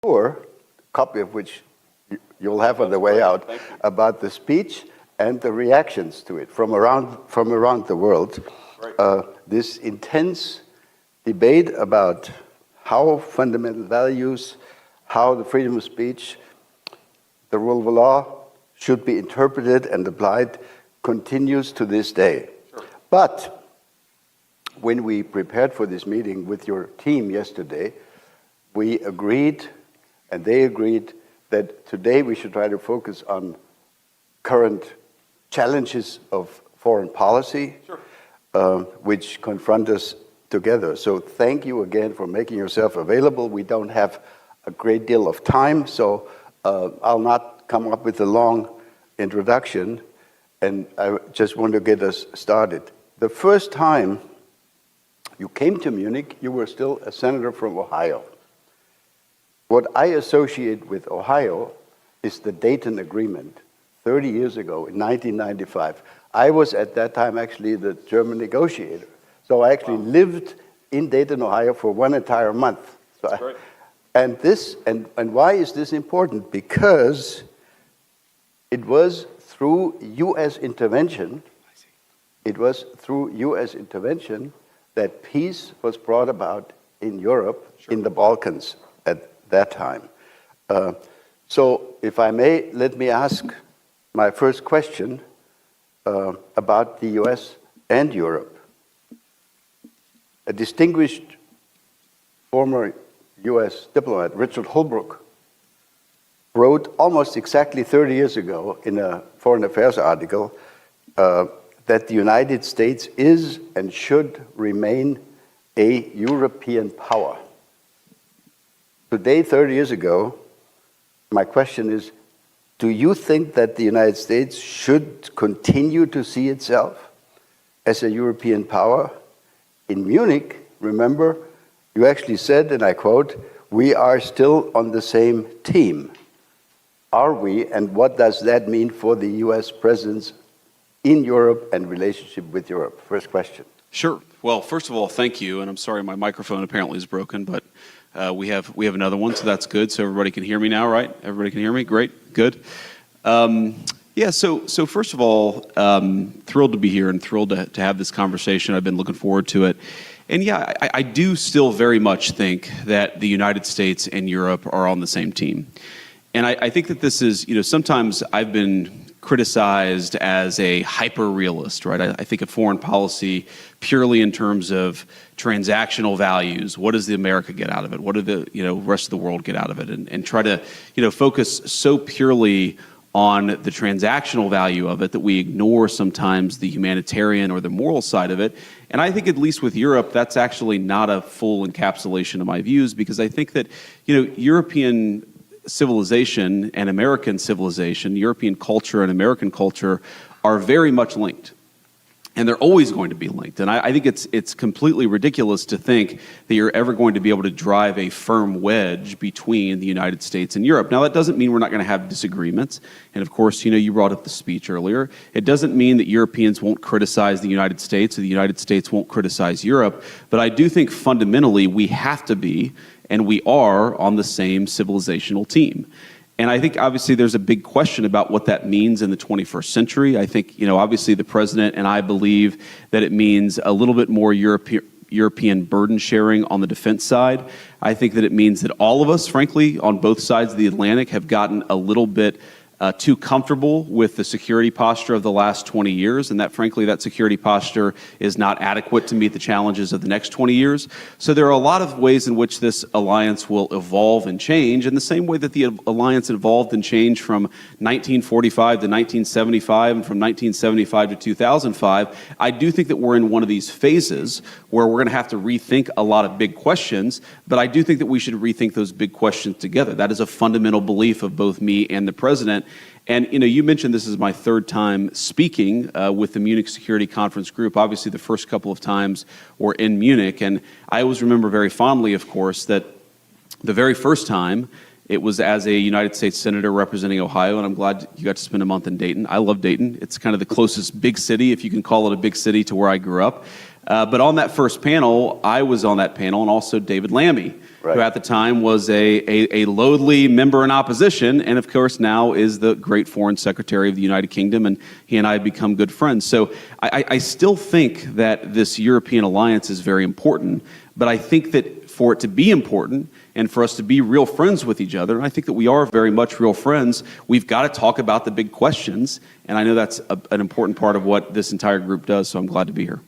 a copy of which you'll have on the way out, about the speech and the reactions to it from around the world. This intense debate about how fundamental values, how the freedom of speech, the rule of law should be interpreted and applied continues to this day. Sure. But when we prepared for this meeting with your team yesterday, we agreed, and they agreed, that today we should try to focus on current challenges of foreign policy, sure, which confront us together. So thank you again for making yourself available. We don't have a great deal of time, so I'll not come up with a long introduction, and I just want to get us started. The first time you came to Munich, you were still a senator from Ohio. What I associate with Ohio is the Dayton Agreement 30 years ago in 1995. I was at that time actually the German negotiator. So I actually lived in Dayton, Ohio for one entire month. So and why is this important? Because it was through U.S. intervention, that peace was brought about in Europe, sure, in the Balkans at that time. So if I may, let me ask my first question about the U.S. and Europe. A distinguished former U.S. diplomat, Richard Holbrooke, wrote almost exactly 30 years ago in a Foreign Affairs article that the United States is and should remain a European power. Today, 30 years ago, my question is, do you think that the United States should continue to see itself as a European power? In Munich, remember, you actually said, and I quote, "We are still on the same team." Are we, and what does that mean for the U.S. presence in Europe and relationship with Europe? First question. Sure. Well, first of all, thank you, and I'm sorry my microphone apparently is broken, but we have another one, so that's good. So everybody can hear me now, right? Everybody can hear me? Great, good. So first of all, thrilled to be here and thrilled to have this conversation. I've been looking forward to it. And yeah, I do still very much think that the United States and Europe are on the same team. And I think that this is, sometimes I've been criticized as a hyper-realist, right? I think of foreign policy purely in terms of transactional values. What does the America get out of it? What do the rest of the world get out of it? And try to focus so purely on the transactional value of it that we ignore sometimes the humanitarian or the moral side of it. And I think at least with Europe, that's actually not a full encapsulation of my views, because I think that European civilization and American civilization, European culture and American culture are very much linked. And they're always going to be linked. And I think it's completely ridiculous to think that you're ever going to be able to drive a firm wedge between the United States and Europe. Now, that doesn't mean we're not going to have disagreements. And of course, you brought up the speech earlier. It doesn't mean that Europeans won't criticize the United States or the United States won't criticize Europe. But I do think fundamentally we have to be, and we are, on the same civilizational team. And I think obviously there's a big question about what that means in the 21st century. I think, obviously the president and I believe that it means a little bit more European burden sharing on the defense side. I think that it means that all of us, frankly, on both sides of the Atlantic have gotten a little bit too comfortable with the security posture of the last 20 years, and that, frankly, that security posture is not adequate to meet the challenges of the next 20 years. So there are a lot of ways in which this alliance will evolve and change, in the same way that the alliance evolved and changed from 1945 to 1975 and from 1975 to 2005. I do think that we're in one of these phases where we're going to have to rethink a lot of big questions, but I do think that we should rethink those big questions together. That is a fundamental belief of both me and the president. And you mentioned this is my third time speaking with the Munich Security Conference Group. Obviously, the first couple of times were in Munich, and I always remember very fondly, of course, that the very first time it was as a United States Senator representing Ohio, and I'm glad you got to spend a month in Dayton. I love Dayton. It's kind of the closest big city, if you can call it a big city, to where I grew up. But on that first panel, I was on that panel, and also David Lammy, who at the time was a lowly member in opposition, and of course now is the great foreign secretary of the United Kingdom, and he and I have become good friends. So I still think that this European alliance is very important, but I think that for it to be important and for us to be real friends with each other, and I think that we are very much real friends, we've got to talk about the big questions, and I know that's an important part of what this entire group does, so I'm glad to be here.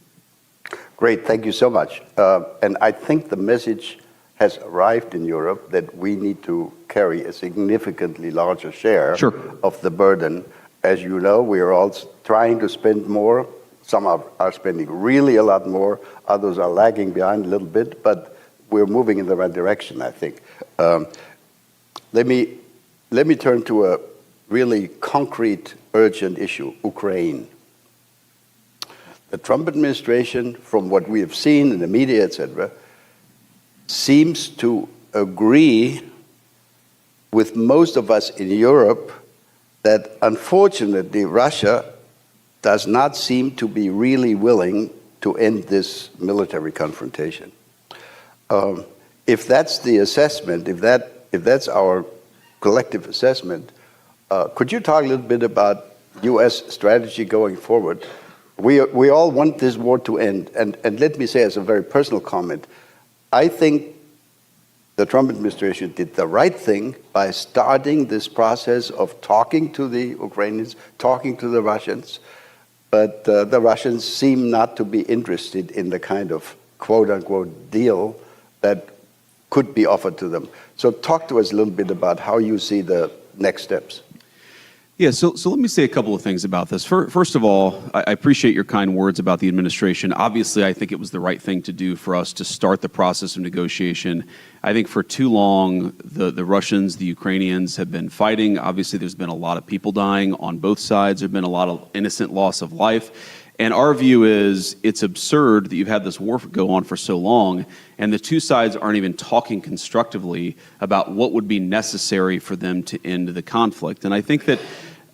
Great, thank you so much. And I think the message has arrived in Europe that we need to carry a significantly larger share of the burden. As you know, we are all trying to spend more. Some are spending really a lot more. Others are lagging behind a little bit, but we're moving in the right direction, I think. Let me turn to a really concrete, urgent issue, Ukraine. The Trump administration, from what we have seen in the media, etc., seems to agree with most of us in Europe that unfortunately Russia does not seem to be really willing to end this military confrontation. If that's the assessment, if that's our collective assessment, could you talk a little bit about U.S. strategy going forward? We all want this war to end, and let me say as a very personal comment, I think the Trump administration did the right thing by starting this process of talking to the Ukrainians, talking to the Russians, but the Russians seem not to be interested in the kind of quote-unquote deal that could be offered to them. So talk to us a little bit about how you see the next steps. Yeah, so let me say a couple of things about this. First of all, I appreciate your kind words about the administration. Obviously, I think it was the right thing to do for us to start the process of negotiation. I think for too long, the Russians, the Ukrainians have been fighting. Obviously, there's been a lot of people dying on both sides. There's been a lot of innocent loss of life. And our view is it's absurd that you've had this war go on for so long, and the two sides aren't even talking constructively about what would be necessary for them to end the conflict. And I think that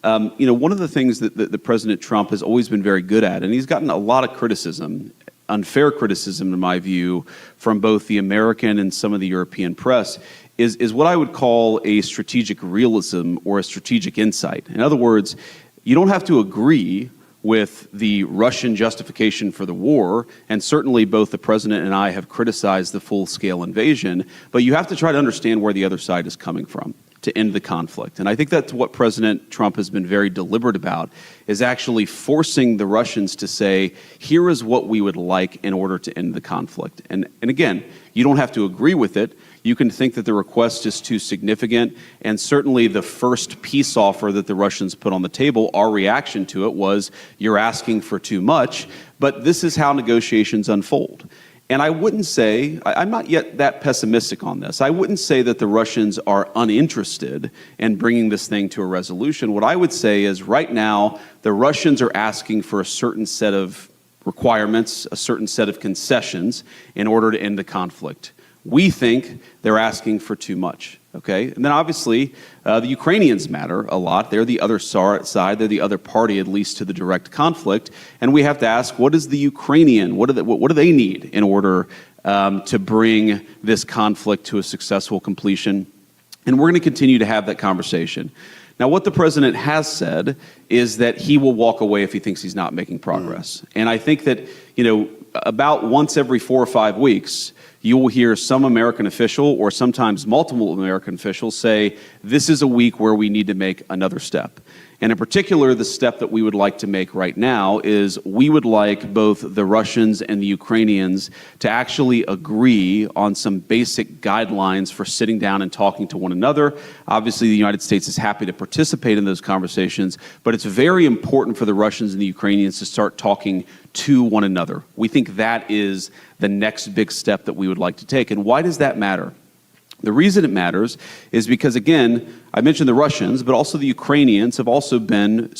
one of the things that President Trump has always been very good at, and he's gotten a lot of criticism, unfair criticism in my view, from both the American and some of the European press, is what I would call a strategic realism or a strategic insight. In other words, you don't have to agree with the Russian justification for the war, and certainly both the president and I have criticized the full-scale invasion, but you have to try to understand where the other side is coming from to end the conflict. And I think that's what President Trump has been very deliberate about, is actually forcing the Russians to say, here is what we would like in order to end the conflict. And again, you don't have to agree with it. You can think that the request is too significant, and certainly the first peace offer that the Russians put on the table, our reaction to it was, you're asking for too much, but this is how negotiations unfold. And I wouldn't say, I'm not yet that pessimistic on this, I wouldn't say that the Russians are uninterested in bringing this thing to a resolution. What I would say is right now, the Russians are asking for a certain set of requirements, a certain set of concessions in order to end the conflict. We think they're asking for too much, okay? And then obviously, the Ukrainians matter a lot. They're the other side, they're the other party, at least to the direct conflict. And we have to ask, what is the Ukrainian, what do they need in order to bring this conflict to a successful completion? And we're going to continue to have that conversation. Now, what the president has said is that he will walk away if he thinks he's not making progress. And I think that, about once every 4 or 5 weeks, you will hear some American official or sometimes multiple American officials say, this is a week where we need to make another step. And in particular, the step that we would like to make right now is we would like both the Russians and the Ukrainians to actually agree on some basic guidelines for sitting down and talking to one another. Obviously, the United States is happy to participate in those conversations, but it's very important for the Russians and the Ukrainians to start talking to one another. We think that is the next big step that we would like to take. And why does that matter? The reason it matters is because, again, I mentioned the Russians, but also the Ukrainians have also been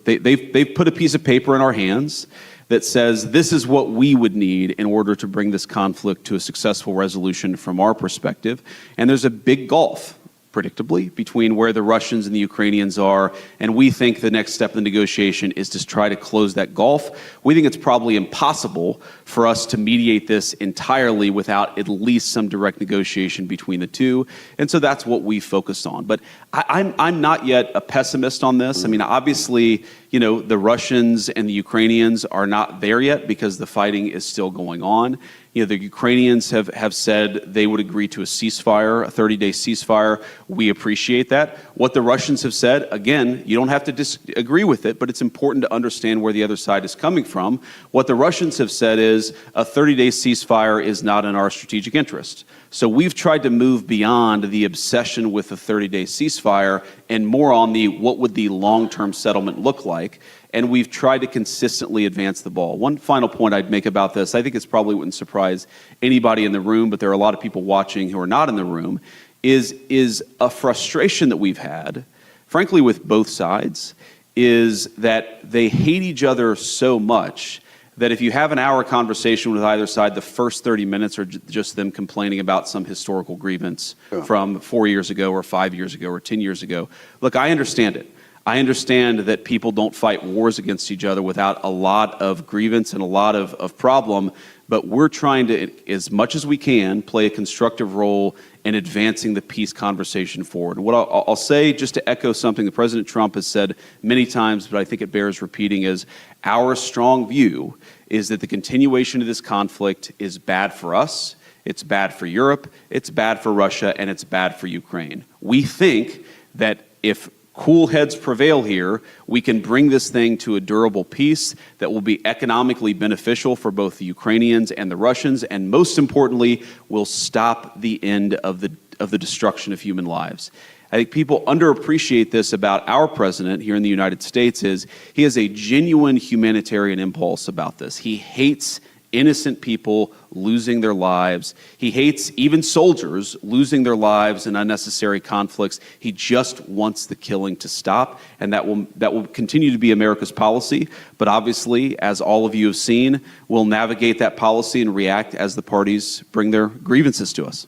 they've put a piece of paper in our hands that says this is what we would need in order to bring this conflict to a successful resolution from our perspective. And there's a big gulf predictably, between where the Russians and the Ukrainians are, and we think the next step in the negotiation is to try to close that gulf. We think it's probably impossible for us to mediate this entirely without at least some direct negotiation between the two, and so that's what we focused on. But I'm not yet a pessimist on this. I mean, obviously, the Russians and the Ukrainians are not there yet because the fighting is still going on. The Ukrainians have said they would agree to a ceasefire, a 30-day ceasefire. We appreciate that. What the Russians have said, again, you don't have to disagree with it, but it's important to understand where the other side is coming from. What the Russians have said is a 30-day ceasefire is not in our strategic interest. So we've tried to move beyond the obsession with the 30-day ceasefire and more on what would the long-term settlement look like. And we've tried to consistently advance the ball. One final point I'd make about this, I think it probably wouldn't surprise anybody in the room, but there are a lot of people watching who are not in the room, is a frustration that we've had, frankly, with both sides, is that they hate each other so much that if you have an hour conversation with either side, the first 30 minutes are just them complaining about some historical grievance from 4 years ago or 5 years ago or 10 years ago. Look, I understand it. I understand that people don't fight wars against each other without a lot of grievance and a lot of problem, but we're trying to, as much as we can, play a constructive role in advancing the peace conversation forward. What I'll say, just to echo something that President Trump has said many times, but I think it bears repeating, is our strong view is that the continuation of this conflict is bad for us, it's bad for Europe, it's bad for Russia, and it's bad for Ukraine. We think that if cool heads prevail here, we can bring this thing to a durable peace that will be economically beneficial for both the Ukrainians and the Russians, and most importantly, will stop the end of the destruction of human lives. I think people underappreciate this about our president here in the United States is he has a genuine humanitarian impulse about this. He hates innocent people losing their lives. He hates even soldiers losing their lives in unnecessary conflicts. He just wants the killing to stop, and that will continue to be America's policy. But obviously, as all of you have seen, we'll navigate that policy and react as the parties bring their grievances to us.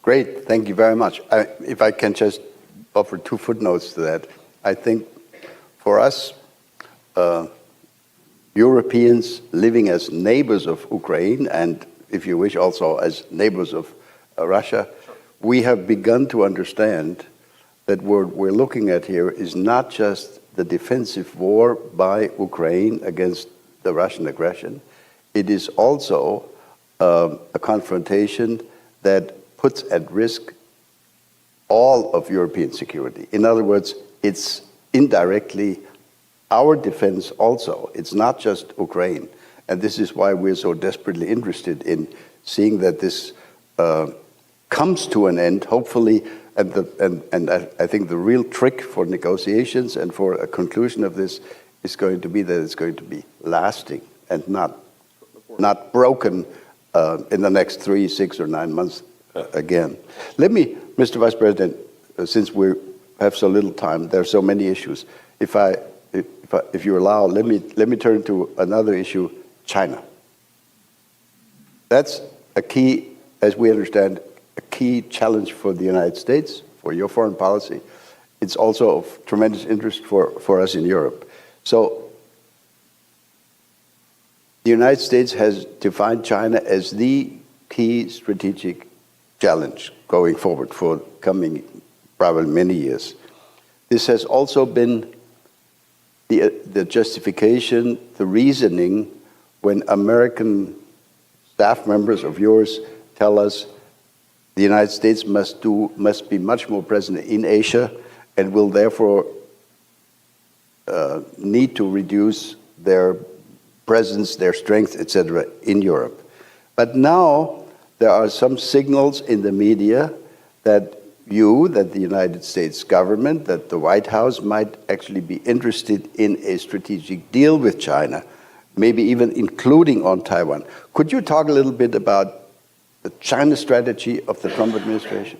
Great, thank you very much. If I can just offer 2 footnotes to that, I think for us, Europeans living as neighbors of Ukraine and, if you wish, also as neighbors of Russia, we have begun to understand that what we're looking at here is not just the defensive war by Ukraine against the Russian aggression. It is also a confrontation that puts at risk all of European security. In other words, it's indirectly our defense also. It's not just Ukraine. And this is why we're so desperately interested in seeing that this comes to an end, hopefully. And I think the real trick for negotiations and for a conclusion of this is going to be that it's going to be lasting and not broken in the next 3, 6, or 9 months again. Let me, Mr. Vice President, since we have so little time, there are so many issues. If you allow, let me turn to another issue, China. That's a key, as we understand, a key challenge for the United States, for your foreign policy. It's also of tremendous interest for us in Europe. So the United States has defined China as the key strategic challenge going forward for coming probably many years. This has also been the justification, the reasoning when American staff members of yours tell us the United States must be much more present in Asia and will therefore need to reduce their presence, their strength, etc., in Europe. But now there are some signals in the media that the United States government, that the White House might actually be interested in a strategic deal with China, maybe even including on Taiwan. Could you talk a little bit about the China strategy of the Trump administration?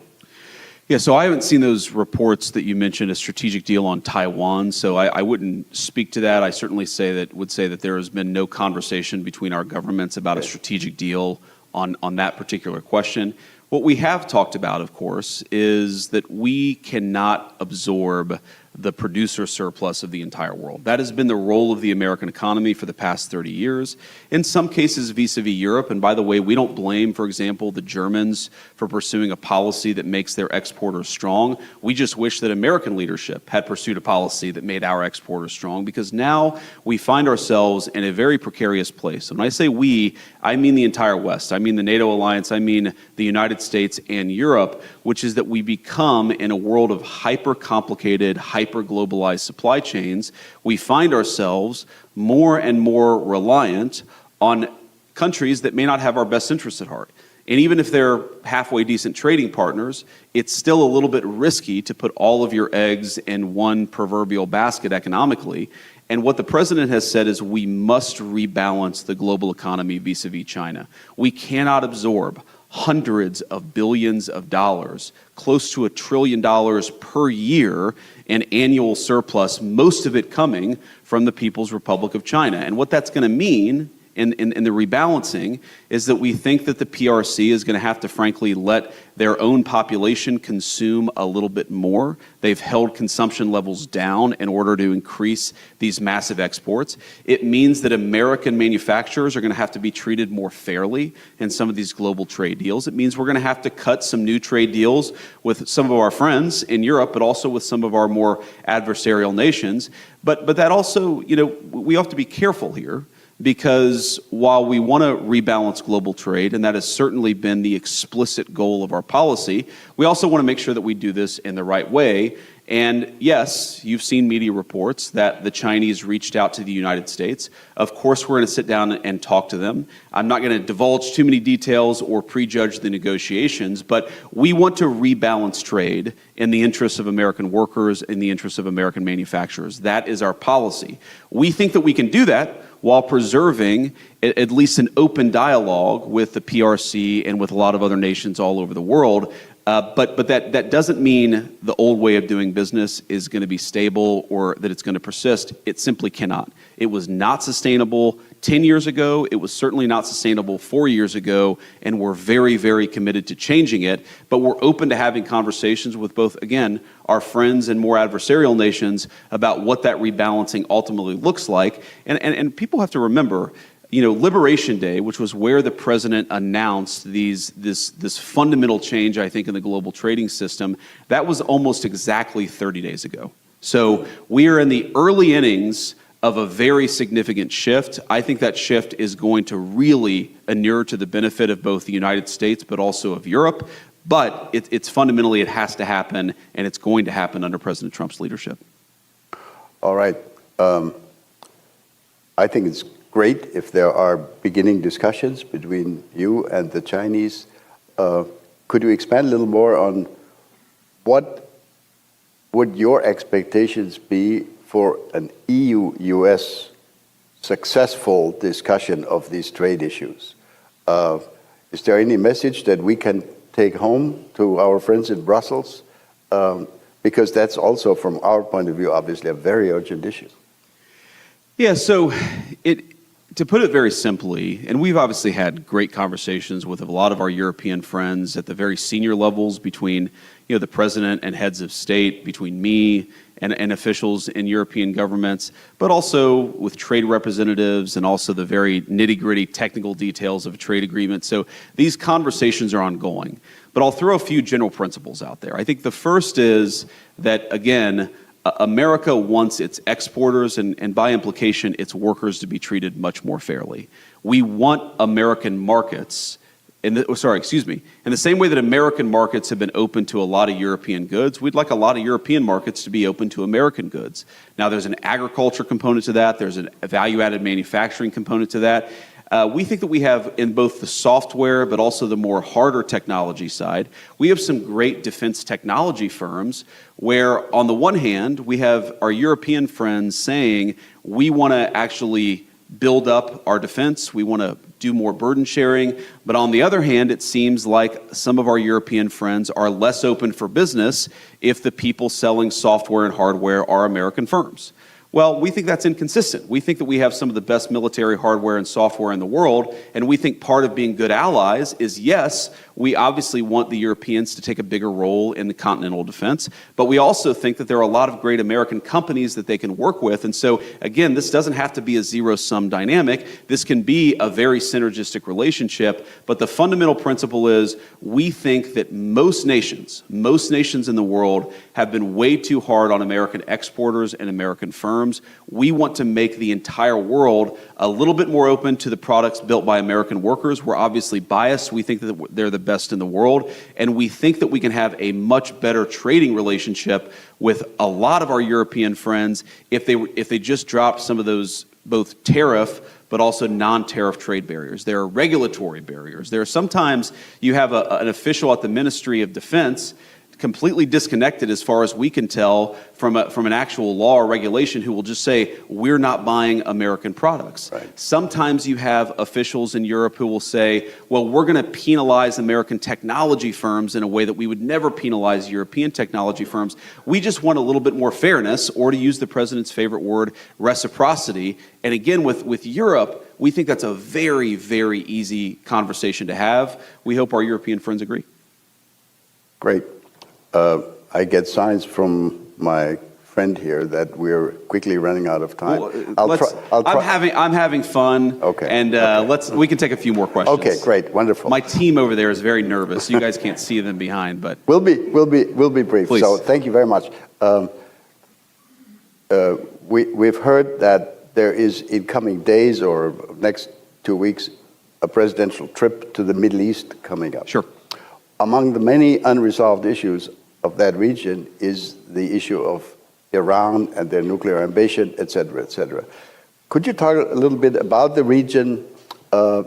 Yeah, so I haven't seen those reports that you mentioned, a strategic deal on Taiwan, so I wouldn't speak to that. I certainly would say that there has been no conversation between our governments about a strategic deal on that particular question. What we have talked about, of course, is that we cannot absorb the producer surplus of the entire world. That has been the role of the American economy for the past 30 years. In some cases vis-a-vis Europe, and by the way, we don't blame, for example, the Germans for pursuing a policy that makes their exporters strong. We just wish that American leadership had pursued a policy that made our exporters strong, because now we find ourselves in a very precarious place. And when I say we, I mean the entire West. I mean the NATO alliance, I mean the United States and Europe, which is that we become, in a world of hyper-complicated, hyper-globalized supply chains, we find ourselves more and more reliant on countries that may not have our best interests at heart. And even if they're halfway decent trading partners, it's still a little bit risky to put all of your eggs in one proverbial basket economically. And what the president has said is we must rebalance the global economy vis-a-vis China. We cannot absorb hundreds of billions of dollars, close to $1 trillion per year in annual surplus, most of it coming from the People's Republic of China. And what that's going to mean in the rebalancing is that we think that the PRC is going to have to, frankly, let their own population consume a little bit more. They've held consumption levels down in order to increase these massive exports. It means that American manufacturers are going to have to be treated more fairly in some of these global trade deals. It means we're going to have to cut some new trade deals with some of our friends in Europe, but also with some of our more adversarial nations. But that also, we have to be careful here, because while we want to rebalance global trade, and that has certainly been the explicit goal of our policy, we also want to make sure that we do this in the right way. And yes, you've seen media reports that the Chinese reached out to the United States. Of course, we're going to sit down and talk to them. I'm not going to divulge too many details or prejudge the negotiations, but we want to rebalance trade in the interests of American workers, in the interests of American manufacturers. That is our policy. We think that we can do that while preserving at least an open dialogue with the PRC and with a lot of other nations all over the world. But that doesn't mean the old way of doing business is going to be stable or that it's going to persist. It simply cannot. It was not sustainable 10 years ago. It was certainly not sustainable 4 years ago, and we're very, very committed to changing it. But we're open to having conversations with both, again, our friends and more adversarial nations about what that rebalancing ultimately looks like. And people have to remember, Liberation Day, which was where the president announced this fundamental change, I think, in the global trading system, that was almost exactly 30 days ago. So we are in the early innings of a very significant shift. I think that shift is going to really inure to the benefit of both the United States, but also of Europe. But it's fundamentally, it has to happen, and it's going to happen under President Trump's leadership. All right. I think it's great if there are beginning discussions between you and the Chinese. Could you expand a little more on what would your expectations be for an EU-US successful discussion of these trade issues? Is there any message that we can take home to our friends in Brussels? Because that's also, from our point of view, obviously a very urgent issue. Yeah, so to put it very simply, and we've obviously had great conversations with a lot of our European friends at the very senior levels between the president and heads of state, between me and officials in European governments, but also with trade representatives and also the very nitty-gritty technical details of a trade agreement. So these conversations are ongoing. But I'll throw a few general principles out there. I think the first is that, again, America wants its exporters and by implication its workers to be treated much more fairly. We want American markets, in the same way that American markets have been open to a lot of European goods, we'd like a lot of European markets to be open to American goods. Now there's an agriculture component to that, there's a value-added manufacturing component to that. We think that we have, in both the software but also the more harder technology side, we have some great defense technology firms where, on the one hand, we have our European friends saying we want to actually build up our defense, we want to do more burden sharing, but on the other hand, it seems like some of our European friends are less open for business if the people selling software and hardware are American firms. Well, we think that's inconsistent. We think that we have some of the best military hardware and software in the world, and we think part of being good allies is, yes, we obviously want the Europeans to take a bigger role in the continental defense, but we also think that there are a lot of great American companies that they can work with. And so, again, this doesn't have to be a zero-sum dynamic. This can be a very synergistic relationship, but the fundamental principle is we think that most nations in the world have been way too hard on American exporters and American firms. We want to make the entire world a little bit more open to the products built by American workers. We're obviously biased. We think that they're the best in the world, and we think that we can have a much better trading relationship with a lot of our European friends if they just drop some of those both tariff but also non-tariff trade barriers. There are regulatory barriers. There are sometimes you have an official at the Ministry of Defense completely disconnected, as far as we can tell, from an actual law or regulation who will just say, we're not buying American products. Right. Sometimes you have officials in Europe who will say, well, we're going to penalize American technology firms in a way that we would never penalize European technology firms. We just want a little bit more fairness, or to use the president's favorite word, reciprocity. And again, with Europe, we think that's a very, very easy conversation to have. We hope our European friends agree. Great. I get signs from my friend here that we're quickly running out of time. Well, I'm having fun. Okay. And we can take a few more questions. Okay, great, wonderful. My team over there is very nervous. You guys can't see them behind, but we'll be brief. Please. So thank you very much. We've heard that there is, in coming days or next 2 weeks, a presidential trip to the Middle East coming up. Sure. Among the many unresolved issues of that region is the issue of Iran and their nuclear ambition, et cetera, et cetera. Could you talk a little bit about the region? I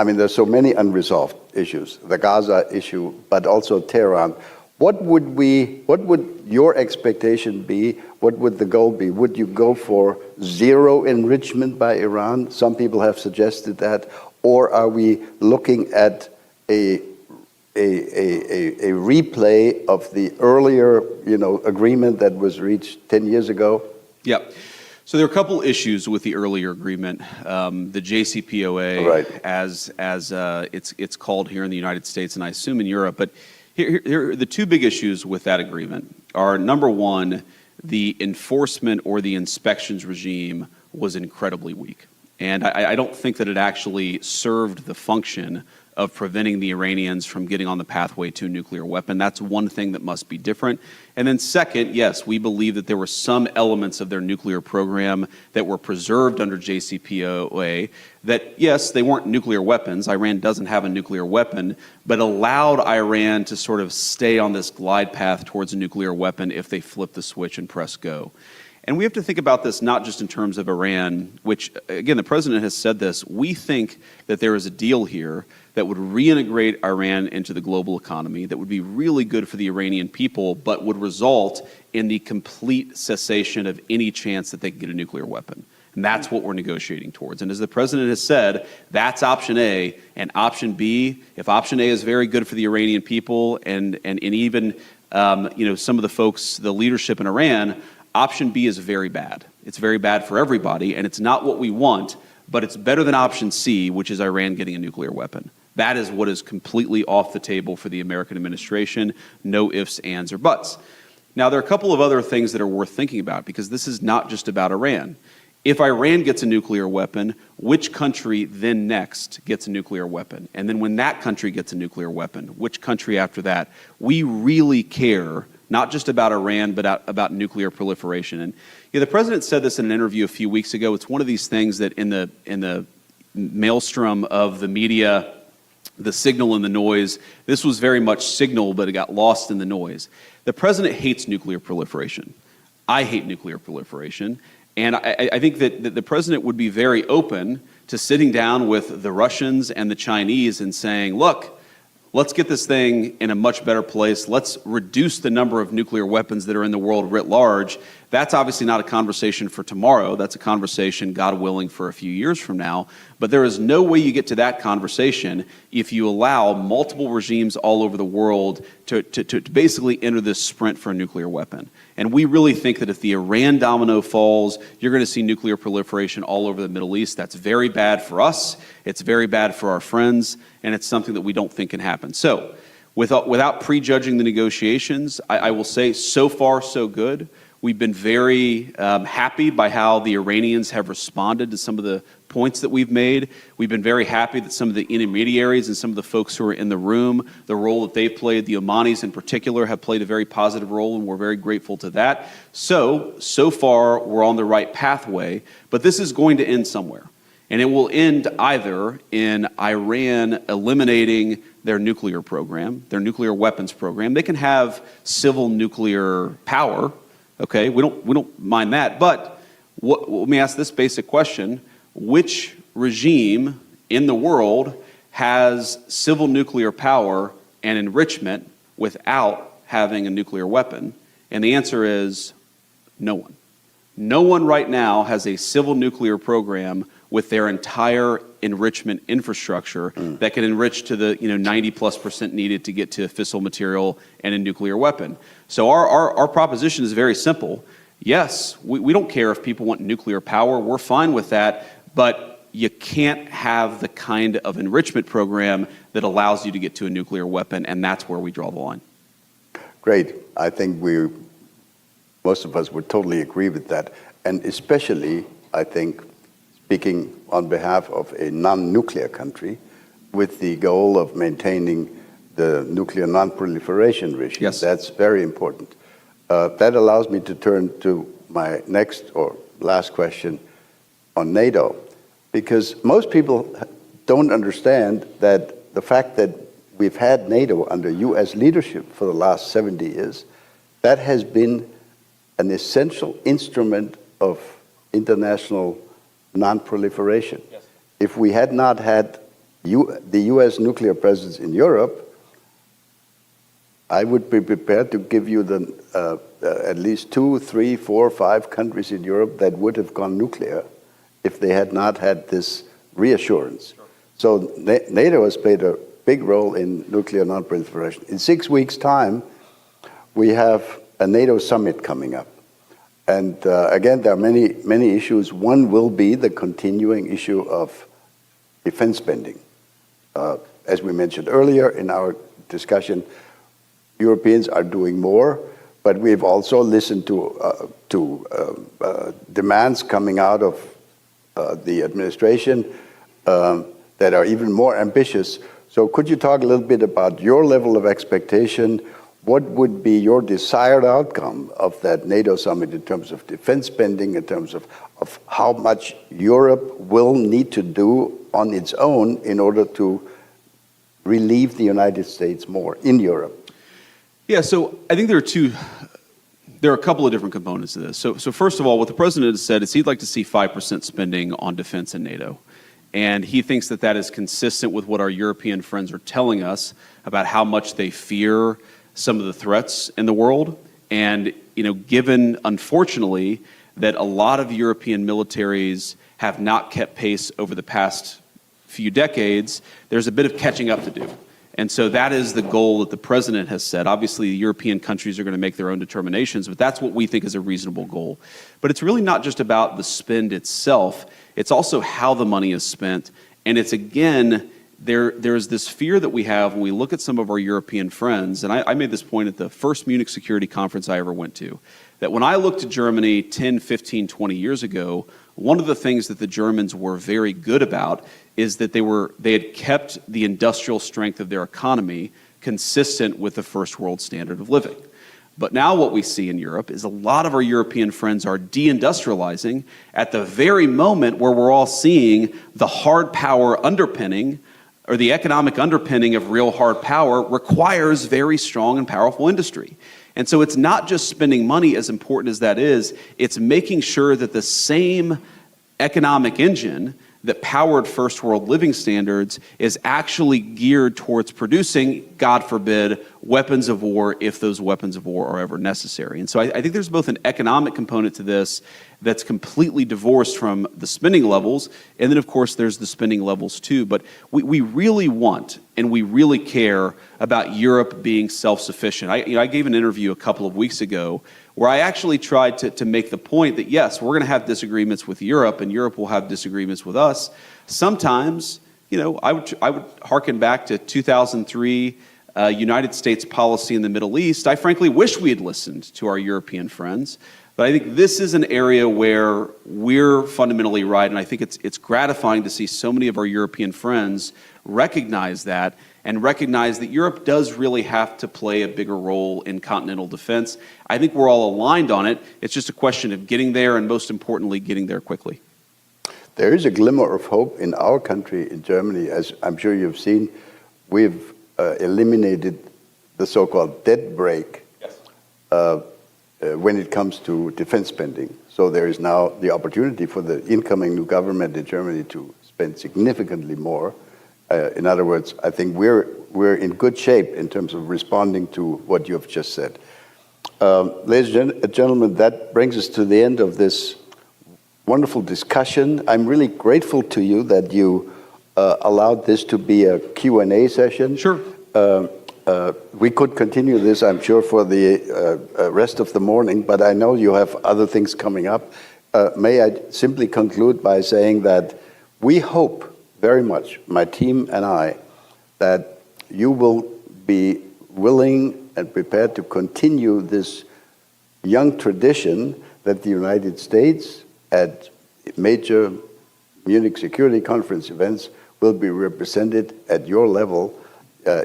mean, there's so many unresolved issues, the Gaza issue, but also Tehran. What would your expectation be? What would the goal be? Would you go for zero enrichment by Iran? Some people have suggested that. Or are we looking at a replay of the earlier, agreement that was reached 10 years ago? Yeah. So there are a couple issues with the earlier agreement. The JCPOA, right, as it's called here in the United States, and I assume in Europe. But here the two big issues with that agreement are, number one, the enforcement or the inspections regime was incredibly weak. And I don't think that it actually served the function of preventing the Iranians from getting on the pathway to a nuclear weapon. That's one thing that must be different. And then second, yes, we believe that there were some elements of their nuclear program that were preserved under JCPOA that, yes, they weren't nuclear weapons. Iran doesn't have a nuclear weapon, but allowed Iran to sort of stay on this glide path towards a nuclear weapon if they flip the switch and press go. And we have to think about this not just in terms of Iran, which, again, the president has said this. We think that there is a deal here that would reintegrate Iran into the global economy, that would be really good for the Iranian people, but would result in the complete cessation of any chance that they can get a nuclear weapon. And that's what we're negotiating towards. And as the president has said, that's option A. And option B, if option A is very good for the Iranian people and even some of the folks, the leadership in Iran, option B is very bad. It's very bad for everybody, and it's not what we want, but it's better than option C, which is Iran getting a nuclear weapon. That is what is completely off the table for the American administration. No ifs, ands, or buts. Now, there are a couple of other things that are worth thinking about, because this is not just about Iran. If Iran gets a nuclear weapon, which country then next gets a nuclear weapon? And then when that country gets a nuclear weapon, which country after that? We really care not just about Iran, but about nuclear proliferation. And the president said this in an interview a few weeks ago. It's one of these things that in the maelstrom of the media, the signal and the noise, this was very much signal, but it got lost in the noise. The president hates nuclear proliferation. I hate nuclear proliferation. And I think that the president would be very open to sitting down with the Russians and the Chinese and saying, look, let's get this thing in a much better place. Let's reduce the number of nuclear weapons that are in the world writ large. That's obviously not a conversation for tomorrow. That's a conversation, God willing, for a few years from now. But there is no way you get to that conversation if you allow multiple regimes all over the world to basically enter this sprint for a nuclear weapon. And we really think that if the Iran domino falls, you're going to see nuclear proliferation all over the Middle East. That's very bad for us. It's very bad for our friends. And it's something that we don't think can happen. So without prejudging the negotiations, I will say so far so good. We've been very happy by how the Iranians have responded to some of the points that we've made. We've been very happy that some of the intermediaries and some of the folks who are in the room, the role that they've played, the Omanis in particular, have played a very positive role, and we're very grateful to that. So far, we're on the right pathway, but this is going to end somewhere. And it will end either in Iran eliminating their nuclear program, their nuclear weapons program. They can have civil nuclear power. Okay, we don't mind that, but let me ask this basic question. Which regime in the world has civil nuclear power and enrichment without having a nuclear weapon? And the answer is no one. No one right now has a civil nuclear program with their entire enrichment infrastructure that can enrich to the 90+% needed to get to fissile material and a nuclear weapon. So our proposition is very simple. Yes, we don't care if people want nuclear power. We're fine with that, but you can't have the kind of enrichment program that allows you to get to a nuclear weapon, and that's where we draw the line. Great. I think most of us would totally agree with that, and especially, I think, speaking on behalf of a non-nuclear country, with the goal of maintaining the nuclear non-proliferation regime. Yes. That's very important. That allows me to turn to my next or last question on NATO, because most people don't understand that the fact that we've had NATO under U.S. leadership for the last 70 years, that has been an essential instrument of international non-proliferation. Yes. If we had not had the U.S. nuclear presence in Europe, I would be prepared to give you at least 2, 3, 4, 5 countries in Europe that would have gone nuclear if they had not had this reassurance. Sure. So NATO has played a big role in nuclear non-proliferation. In 6 weeks' time, we have a NATO summit coming up. And again, there are many issues. One will be the continuing issue of defense spending. As we mentioned earlier in our discussion, Europeans are doing more, but we've also listened to demands coming out of the administration that are even more ambitious. So could you talk a little bit about your level of expectation? What would be your desired outcome of that NATO summit in terms of defense spending, in terms of how much Europe will need to do on its own in order to relieve the United States more in Europe? Yeah, so I think there are a couple of different components to this. So first of all, what the president has said is he'd like to see 5% spending on defense in NATO. And he thinks that that is consistent with what our European friends are telling us about how much they fear some of the threats in the world. And, given, unfortunately, that a lot of European militaries have not kept pace over the past few decades, there's a bit of catching up to do. And so that is the goal that the president has set. Obviously, the European countries are going to make their own determinations, but that's what we think is a reasonable goal. But it's really not just about the spend itself. It's also how the money is spent. And it's, again, there's this fear that we have when we look at some of our European friends, and I made this point at the first Munich Security Conference I ever went to, that when I looked at Germany 10, 15, 20 years ago, one of the things that the Germans were very good about is that they had kept the industrial strength of their economy consistent with the first world standard of living. But now what we see in Europe is a lot of our European friends are deindustrializing at the very moment where we're all seeing the hard power underpinning, or the economic underpinning of real hard power requires very strong and powerful industry. And so it's not just spending money, as important as that is, it's making sure that the same economic engine that powered first world living standards is actually geared towards producing, God forbid, weapons of war if those weapons of war are ever necessary. And so I think there's both an economic component to this that's completely divorced from the spending levels, and then of course there's the spending levels too. But we really want and we really care about Europe being self-sufficient. I gave an interview a couple of weeks ago where I actually tried to make the point that yes, we're going to have disagreements with Europe and Europe will have disagreements with us. Sometimes, I would hearken back to 2003 United States policy in the Middle East. I frankly wish we had listened to our European friends. But I think this is an area where we're fundamentally right, and I think it's gratifying to see so many of our European friends recognize that and recognize that Europe does really have to play a bigger role in continental defense. I think we're all aligned on it. It's just a question of getting there, and most importantly, getting there quickly. There is a glimmer of hope in our country, in Germany. As I'm sure you've seen, we've eliminated the so-called debt brake. Yes. When it comes to defense spending. So there is now the opportunity for the incoming new government in Germany to spend significantly more. In other words, I think we're in good shape in terms of responding to what you have just said. Ladies and gentlemen, that brings us to the end of this wonderful discussion. I'm really grateful to you that you allowed this to be a Q&A session. Sure. We could continue this, I'm sure, for the rest of the morning, but I know you have other things coming up. May I simply conclude by saying that we hope very much, my team and I, that you will be willing and prepared to continue this young tradition that the United States at major Munich Security Conference events will be represented at your level.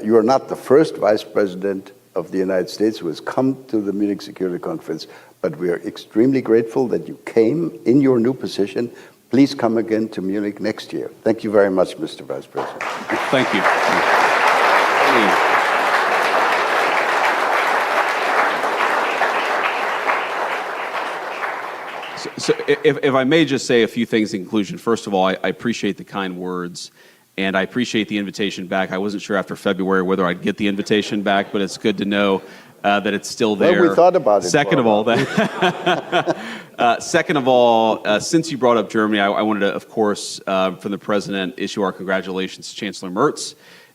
You are not the first Vice President of the United States who has come to the Munich Security Conference, but we are extremely grateful that you came in your new position. Please come again to Munich next year. Thank you very much, Mr. Vice President. Thank you. So if I may just say a few things in conclusion. First of all, I appreciate the kind words. And I appreciate the invitation back. I wasn't sure after February whether I'd get the invitation back, but it's good to know that it's still there. Well, we thought about it. Second of all, since you brought up Germany, I wanted to, of course, from the President, issue our congratulations to Chancellor Merz.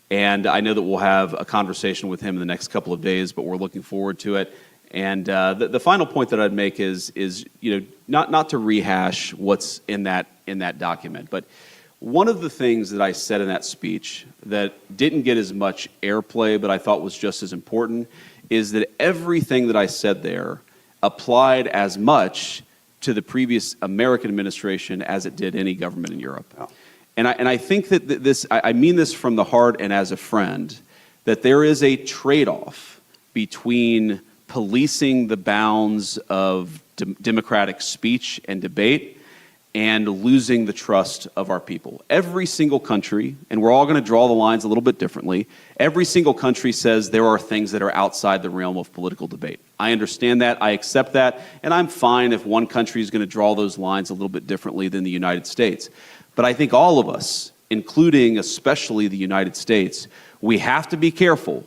And I know that we'll have a conversation with him in the next couple of days, but we're looking forward to it. And the final point that I'd make is not to rehash what's in that document, but one of the things that I said in that speech that didn't get as much airplay, but I thought was just as important, is that everything that I said there applied as much to the previous American administration as it did any government in Europe. Oh. And I think that I mean this from the heart and as a friend, that there is a trade-off between policing the bounds of democratic speech and debate and losing the trust of our people. Every single country, and we're all going to draw the lines a little bit differently, every single country says there are things that are outside the realm of political debate. I understand that, I accept that, and I'm fine if one country is going to draw those lines a little bit differently than the United States. But I think all of us, including especially the United States, we have to be careful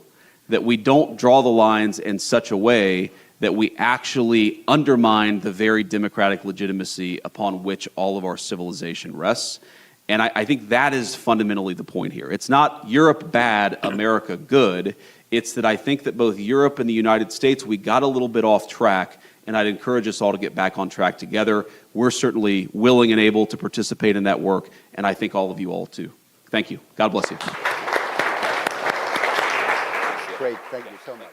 that we don't draw the lines in such a way that we actually undermine the very democratic legitimacy upon which all of our civilization rests. And I think that is fundamentally the point here. It's not Europe bad, America good. It's that I think that both Europe and the United States, we got a little bit off track, and I'd encourage us all to get back on track together. We're certainly willing and able to participate in that work, and I think all of you all too. Thank you. God bless you. Great. Thank you so much.